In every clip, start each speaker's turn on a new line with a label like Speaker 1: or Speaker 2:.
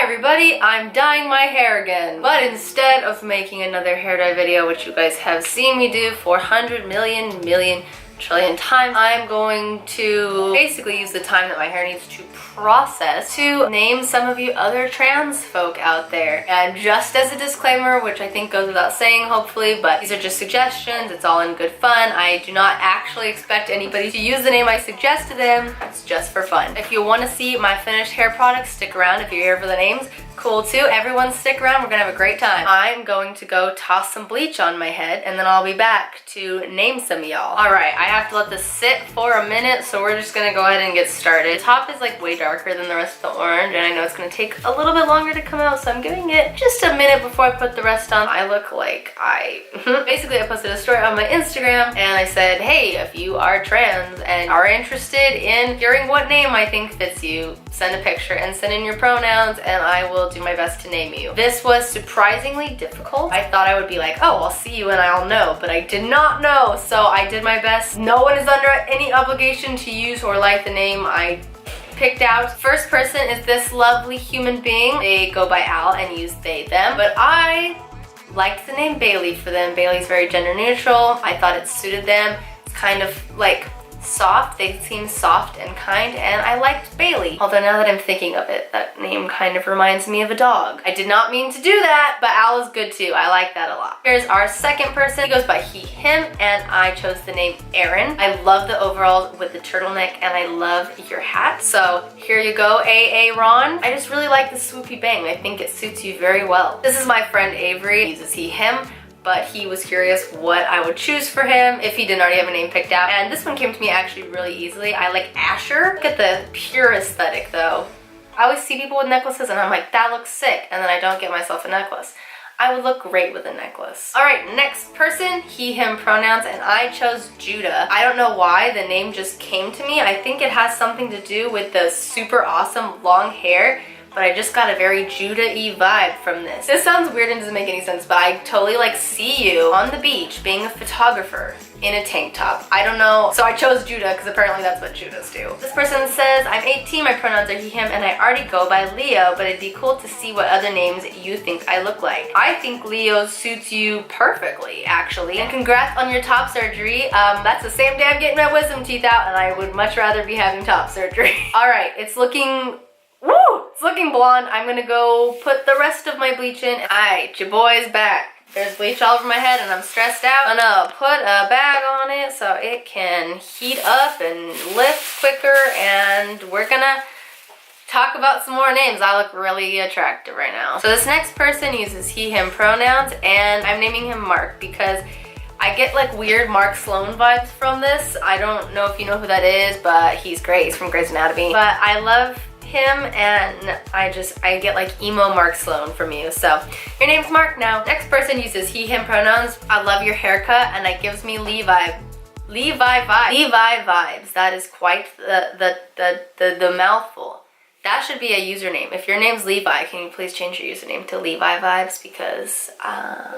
Speaker 1: Hi everybody, I'm dyeing my hair again. But instead of making another hair dye video, which you guys have seen me do 400 million trillion times, I'm going to basically use the time that my hair needs to process to name some of you other trans folk out there. And just as a disclaimer, which I think goes without saying hopefully, but these are just suggestions, it's all in good fun. I do not actually expect anybody to use the name I suggest to them, it's just for fun. If you want to see my finished hair products, stick around. If you're here for the names, cool too. Everyone stick around, we're gonna have a great time. I'm going to go toss some bleach on my head and then I'll be back to name some of y'all. Alright, I have to let this sit for a minute, so we're just gonna go ahead and get started. The top is like way darker than the rest of the orange, and I know it's gonna take a little bit longer to come out, so I'm giving it just a minute before I put the rest on. I look like basically I posted a story on my Instagram and I said, hey, if you are trans and are interested in hearing what name I think fits you, send a picture and send in your pronouns and I will do my best to name you. This was surprisingly difficult. I thought I would be like, oh, I'll see you and I'll know, but I did not know, so I did my best. No one is under any obligation to use or like the name I picked out. First person is this lovely human being. They go by Al and use they, them, but I liked the name Bailey for them. Bailey's very gender neutral. I thought it suited them. It's kind of like soft. They seem soft and kind, and I liked Bailey. Although now that I'm thinking of it, that name kind of reminds me of a dog. I did not mean to do that, but Al is good too. I like that a lot. Here's our second person. He goes by he, him, and I chose the name Aaron. I love the overalls with the turtleneck, and I love your hat. So here you go, A.A. Ron. I just really like the swoopy bang. I think it suits you very well. This is my friend Avery. He uses he, him, but he was curious what I would choose for him if he didn't already have a name picked out. And this one came to me actually really easily. I like Asher. Look at the pure aesthetic though. I always see people with necklaces and I'm like, that looks sick, and then I don't get myself a necklace. I would look great with a necklace. All right, next person, he, him pronouns, and I chose Judah. I don't know why, the name just came to me. I think it has something to do with the super awesome long hair, but I just got a very Judah-y vibe from this. This sounds weird and doesn't make any sense, but I totally like see you on the beach being a photographer in a tank top. I don't know, so I chose Judah because apparently that's what Judahs do. This person says, I'm 18, my pronouns are he, him, and I already go by Leo, but it'd be cool to see what other names you think I look like. I think Leo suits you perfectly, actually. And congrats on your top surgery. That's the same day I'm getting my wisdom teeth out, and I would much rather be having top surgery. All right, it's looking it's looking blonde. I'm gonna go put the rest of my bleach in. Alright, your boy's back. There's bleach all over my head and I'm stressed out. I'm gonna put a bag on it so it can heat up and lift quicker, and we're gonna talk about some more names. I look really attractive right now. So this next person uses he, him pronouns, and I'm naming him Mark because I get like weird Mark Sloan vibes from this. I don't know if you know who that is, but he's great. He's from Grey's Anatomy. But I love him, and I get like emo Mark Sloan from you. So your name's Mark now. Next person uses he, him pronouns. I love your haircut, and it gives me Levi vibes. That is quite the mouthful. That should be a username. If your name's Levi, can you please change your username to Levi Vibes, because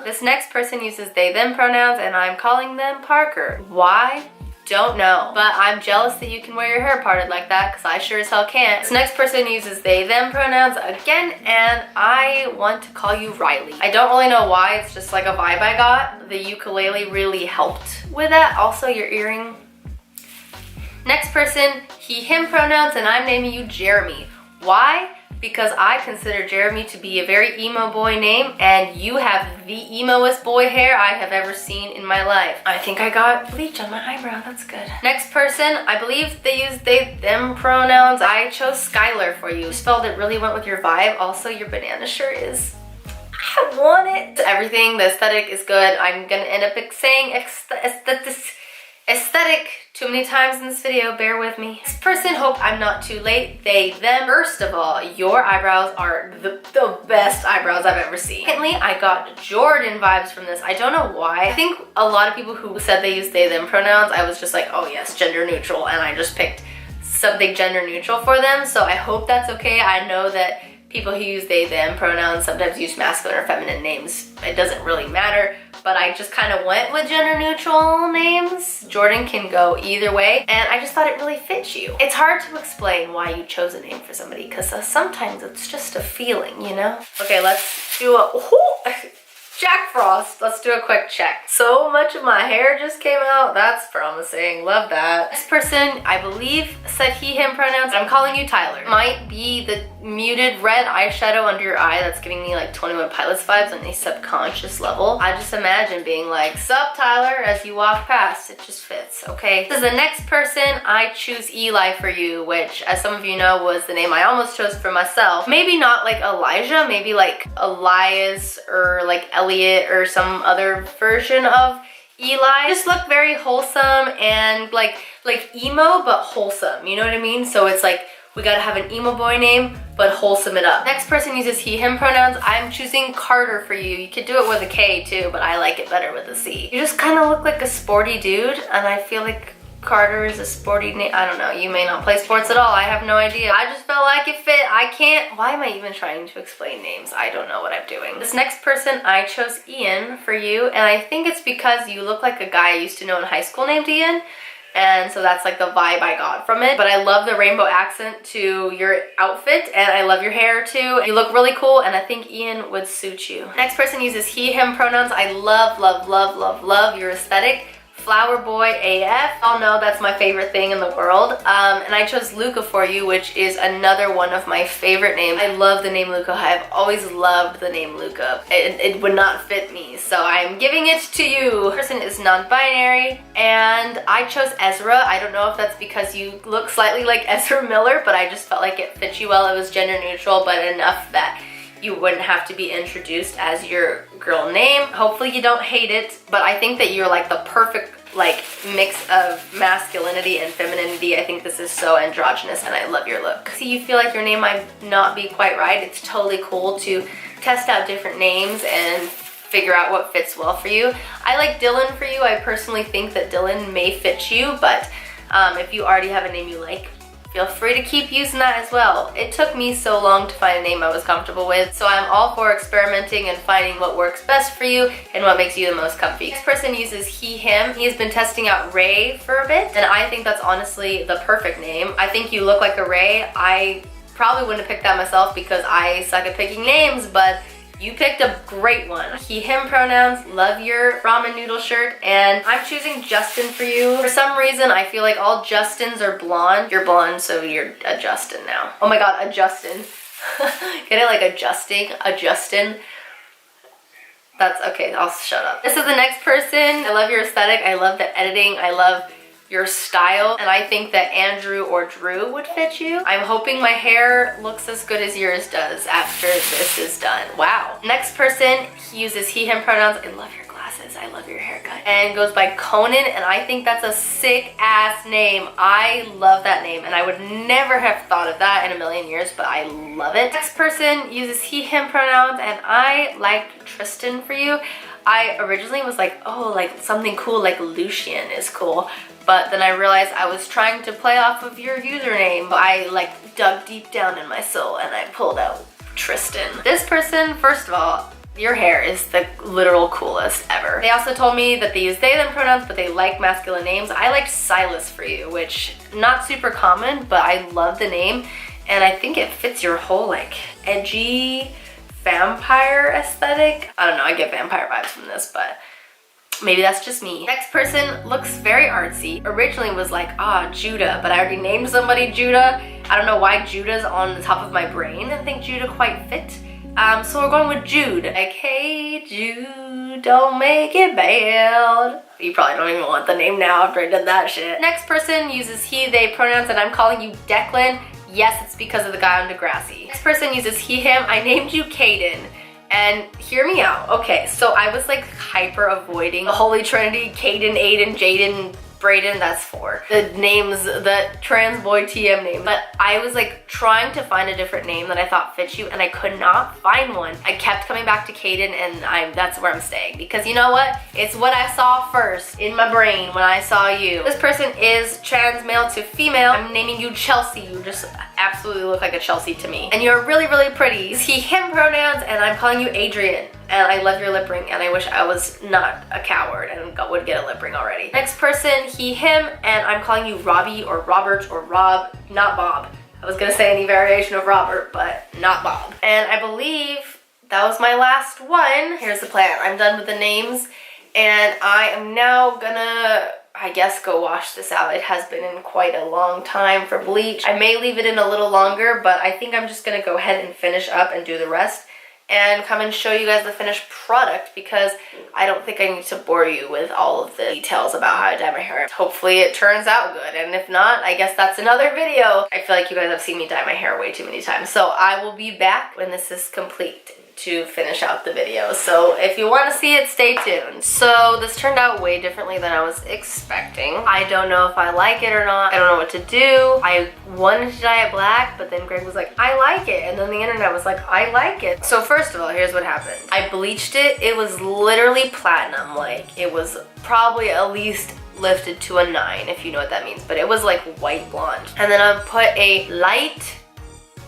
Speaker 1: this next person uses they, them pronouns, and I'm calling them Parker. Why? Don't know, but I'm jealous that you can wear your hair parted like that, because I sure as hell can't. This next person uses they, them pronouns again, and I want to call you Riley. I don't really know why, it's just like a vibe I got. The ukulele really helped with that. Also your earring. Next person, he, him pronouns, and I'm naming you Jeremy. Why? Because I consider Jeremy to be a very emo boy name, and you have the emoest boy hair I have ever seen in my life. I think I got bleach on my eyebrow, that's good. Next person, I believe they use they, them pronouns. I chose Skylar for you. You spelled it really went with your vibe. Also, your banana shirt is, I want it. Everything, the aesthetic is good. I'm gonna end up saying aesthetic too many times in this video, bear with me. This person, hope I'm not too late, they, them. First of all, your eyebrows are the best eyebrows I've ever seen. Secondly, I got Jordan vibes from this. I don't know why. I think a lot of people who said they use they, them pronouns, I was just like, oh yes, gender neutral, and I just picked something gender neutral for them, so I hope that's okay. I know that people who use they, them pronouns sometimes use masculine or feminine names. It doesn't really matter, but I just kind of went with gender neutral names. Jordan can go either way, and I just thought it really fits you. It's hard to explain why you chose a name for somebody, because sometimes it's just a feeling, you know? Okay, let's do a, Jack Frost. Let's do a quick check. So much of my hair just came out. That's promising. Love that. This person, I believe, said he, him pronouns. I'm calling you Tyler. Might be the muted red eyeshadow under your eye that's giving me like 21 Pilots vibes on a subconscious level. I just imagine being like, sup Tyler, as you walk past. It just fits, okay? This is the next person. I choose Eli for you, which, as some of you know, was the name I almost chose for myself. Maybe not like Elijah, maybe like Elias or like Elliot or some other version of Eli. Just look very wholesome and like emo but wholesome, you know what I mean? So it's like we gotta have an emo boy name but wholesome it up. Next person uses he, him pronouns. I'm choosing Carter for you. You could do it with a K too, but I like it better with a C. You just kind of look like a sporty dude, and I feel like Carter is a sporty name. I don't know, you may not play sports at all, I have no idea. I just felt like it fit. I can't, why am I even trying to explain names? I don't know what I'm doing. This next person, I chose Ian for you, and I think it's because you look like a guy I used to know in high school named Ian, and so that's like the vibe I got from it. But I love the rainbow accent to your outfit, and I love your hair too. You look really cool, and I think Ian would suit you. Next person uses he, him pronouns. I love, love, love, love, love your aesthetic. Flower Boy AF. Oh no, that's my favorite thing in the world. And I chose Luca for you, which is another one of my favorite names. I love the name Luca. I've always loved the name Luca. It would not fit me, so I'm giving it to you. This person is non-binary, and I chose Ezra. I don't know if that's because you look slightly like Ezra Miller, but I just felt like it fit you well. It was gender neutral, but enough that you wouldn't have to be introduced as your girl name. Hopefully you don't hate it, but I think that you're like the perfect like mix of masculinity and femininity. I think this is so androgynous, and I love your look. See, you feel like your name might not be quite right. It's totally cool to test out different names and figure out what fits well for you. I like Dylan for you. I personally think that Dylan may fit you, but if you already have a name you like, feel free to keep using that as well. It took me so long to find a name I was comfortable with, so I'm all for experimenting and finding what works best for you and what makes you the most comfy. This person uses he, him. He has been testing out Ray for a bit, and I think that's honestly the perfect name. I think you look like a Ray. I probably wouldn't have picked that myself because I suck at picking names, but you picked a great one. He, him pronouns. Love your ramen noodle shirt, and I'm choosing Justin for you. For some reason, I feel like all Justins are blonde. You're blonde, so you're a Justin now. Oh my god, a Justin. Get it, like adjusting, a Justin. That's okay, I'll shut up. This is the next person. I love your aesthetic. I love the editing. I love your style, and I think that Andrew or Drew would fit you. I'm hoping my hair looks as good as yours does after this is done. Wow. Next person, he uses he, him pronouns. I love your glasses. I love your haircut. And goes by Conan, and I think that's a sick ass name. I love that name, and I would never have thought of that in a million years, but I love it. Next person uses he, him pronouns, and I like Tristan for you. I originally was like, oh, like something cool like Lucian is cool. But then I realized I was trying to play off of your username. I like dug deep down in my soul and I pulled out Tristan. This person, first of all, your hair is the literal coolest ever. They also told me that they use they, them pronouns, but they like masculine names. I liked Silas for you, which not super common, but I love the name. And I think it fits your whole like edgy vampire aesthetic. I don't know, I get vampire vibes from this, but maybe that's just me. Next person looks very artsy. Originally was like, Judah, but I already named somebody Judah. I don't know why Judah's on the top of my brain. I think Judah quite fit. So we're going with Jude. Like, hey Jude, don't make it bad. You probably don't even want the name now after I did that shit. Next person uses he, they pronouns, and I'm calling you Declan. Yes, it's because of the guy on Degrassi. Next person uses he, him. I named you Caden. And hear me out. Okay, so I was like hyper avoiding the Holy Trinity, Caden, Aiden, Jaden, Brayden, that's 4. The names, the trans boy TM name. But I was like trying to find a different name that I thought fit you, and I could not find one. I kept coming back to Caden, and that's where I'm staying, because you know what? It's what I saw first in my brain when I saw you. This person is trans male to female. I'm naming you Chelsea. You just absolutely look like a Chelsea to me. And you're really, really pretty. He, him pronouns, and I'm calling you Adrian. And I love your lip ring, and I wish I was not a coward and would get a lip ring already. Next person, he, him, and I'm calling you Robbie or Robert or Rob, not Bob. I was gonna say any variation of Robert, but not Bob. And I believe that was my last one. Here's the plan. I'm done with the names, and I am now gonna, I guess, go wash this out. It has been in quite a long time for bleach. I may leave it in a little longer, but I think I'm just gonna go ahead and finish up and do the rest and come and show you guys the finished product, because I don't think I need to bore you with all of the details about how I dye my hair. Hopefully it turns out good, and if not, I guess that's another video. I feel like you guys have seen me dye my hair way too many times, so I will be back when this is complete to finish out the video. So if you want to see it, stay tuned. So this turned out way differently than I was expecting. I don't know if I like it or not. I don't know what to do. I wanted to dye it black, but then Greg was like, I like it. And then the internet was like, I like it. So first of all, here's what happened. I bleached it. It was literally platinum. Like, it was probably at least lifted to a 9, if you know what that means. But it was like white blonde. And then I put a light,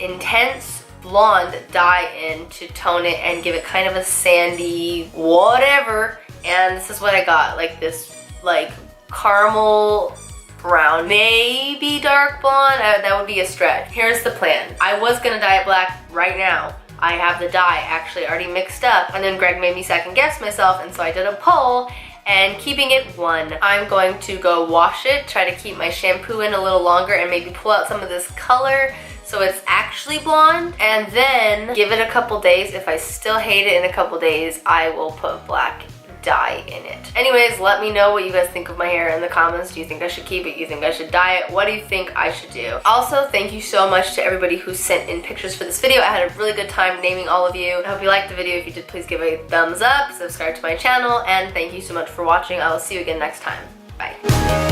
Speaker 1: intense blonde dye in to tone it and give it kind of a sandy whatever, and this is what I got, like this like caramel brown, maybe dark blonde. That would be a stretch. Here's the plan. I was gonna dye it black right now. I have the dye actually already mixed up, and then Greg made me second guess myself, and so I did a poll, and keeping it 1. I'm going to go wash it, try to keep my shampoo in a little longer, and maybe pull out some of this color so it's actually blonde, and then give it a couple days. If I still hate it in a couple days, I will put black dye in it. Anyways, let me know what you guys think of my hair in the comments. Do you think I should keep it? You think I should dye it? What do you think I should do? Also, thank you so much to everybody who sent in pictures for this video. I had a really good time naming all of you. I hope you liked the video. If you did, please give it a thumbs up, subscribe to my channel, and thank you so much for watching. I will see you again next time. Bye.